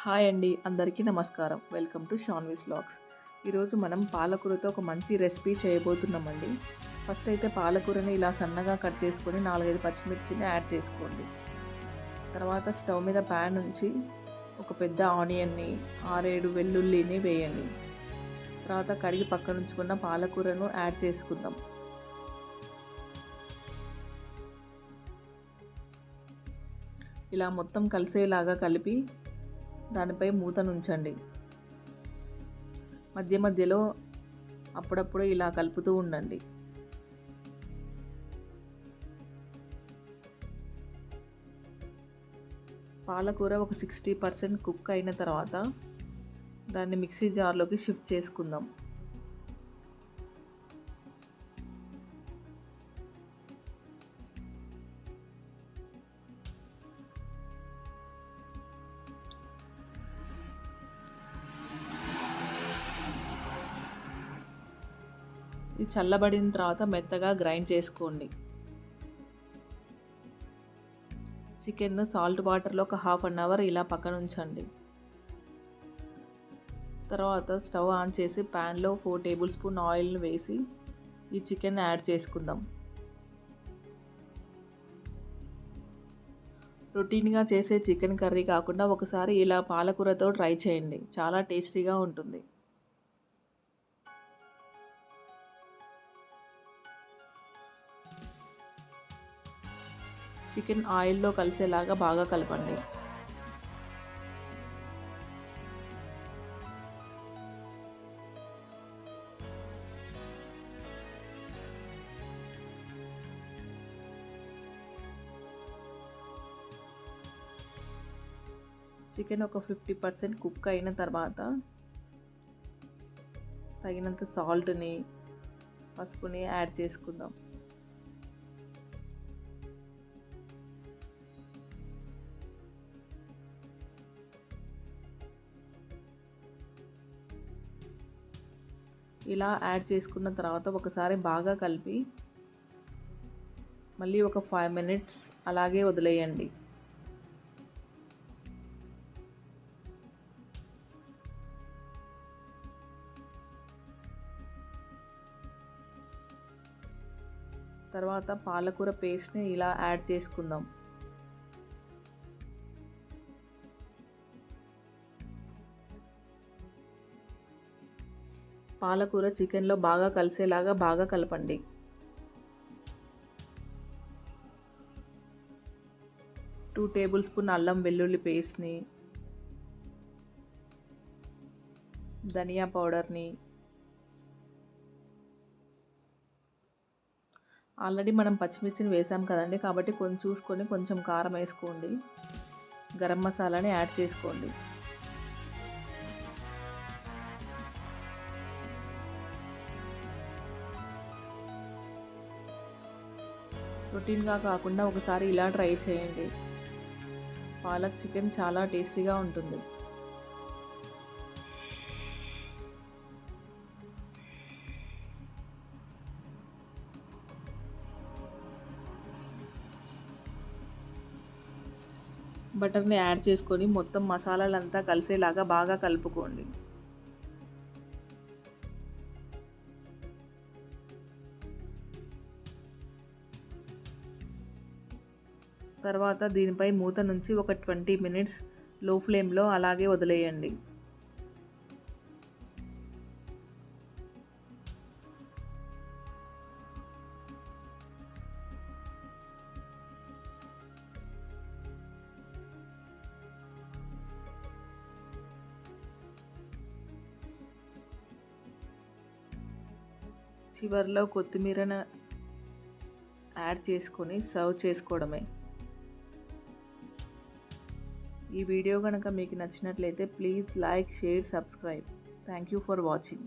Hi అండి, అందరికీ నమస్కారం. Welcome to Shanvi's vlogs. ఈరోజు మనం పాలకూరతో ఒక మంచి రెసిపీ చేయబోతున్నామండి. ఫస్ట్ అయితే పాలకూరని ఇలా సన్నగా కట్ చేసుకొని 4-5 పచ్చిమిర్చిని యాడ్ చేసుకోండి. తర్వాత స్టవ్ మీద ప్యాన్ ఉంచి ఒక పెద్ద ఆనియన్ని 6-7 వెల్లుల్లిని వేయండి. తర్వాత కడిగి పక్కన ఉంచుకున్న పాలకూరను యాడ్ చేసుకుందాం. ఇలా మొత్తం కలిసేలాగా కలిపి దానిపై మూతను ఉంచండి. మధ్య మధ్యలో అప్పుడప్పుడు ఇలా కలుపుతూ ఉండండి. పాలకూర ఒక 60% కుక్ అయిన తర్వాత దాన్ని మిక్సీ జార్లోకి షిఫ్ట్ చేసుకుందాం. ఇది చల్లబడిన తర్వాత మెత్తగా గ్రైండ్ చేసుకోండి. చికెన్ను సాల్ట్ వాటర్లో ఒక 1/2 అవర్ ఇలా పక్కన ఉంచండి. తర్వాత స్టవ్ ఆన్ చేసి ప్యాన్లో 4 టేబుల్ స్పూన్ ఆయిల్ని వేసి ఈ చికెన్ యాడ్ చేసుకుందాం. రొటీన్గా చేసే చికెన్ కర్రీ కాకుండా ఒకసారి ఇలా పాలకూరతో ట్రై చేయండి, చాలా టేస్టీగా ఉంటుంది. చికెన్ ఆయిల్లో కలిసేలాగా బాగా కలపండి. చికెన్ ఒక 50% కుక్ అయిన తర్వాత తగినంత సాల్ట్ని, పసుపుని యాడ్ చేసుకుందాం. ఇలా యాడ్ చేసుకున్న తర్వాత ఒకసారి బాగా కలిపి మళ్ళీ ఒక 5 మినిట్స్ అలాగే వదిలేయండి. తర్వాత పాలకూర పేస్ట్ని ఇలా యాడ్ చేసుకుందాం. పాలకూర చికెన్లో బాగా కలిసేలాగా బాగా కలపండి. టూ టేబుల్ స్పూన్ అల్లం వెల్లుల్లి పేస్ట్ని, ధనియా పౌడర్ని, ఆల్రెడీ మనం పచ్చిమిర్చిని వేసాం కదండి, కాబట్టి కొంచెం చూసుకొని కొంచెం కారం వేసుకోండి. గరం మసాలాని యాడ్ చేసుకోండి. రొటీన్గా కాకుండా ఒకసారి ఇలా ట్రై చేయండి. పాలక్ చికెన్ చాలా టేస్టీగా ఉంటుంది. బటర్ని యాడ్ చేసుకొని మొత్తం మసాలాలంతా కలిసేలాగా బాగా కలుపుకోండి. తర్వాత దీనిపై మూత నుంచి ఒక 20 మినిట్స్ లో ఫ్లేమ్లో అలాగే వదిలేయండి. చివరిలో కొత్తిమీరను యాడ్ చేసుకొని సర్వ్ చేసుకోవడమే. ఈ వీడియో కనుక మీకు నచ్చినట్లయితే please like, share, subscribe. Thank you for watching.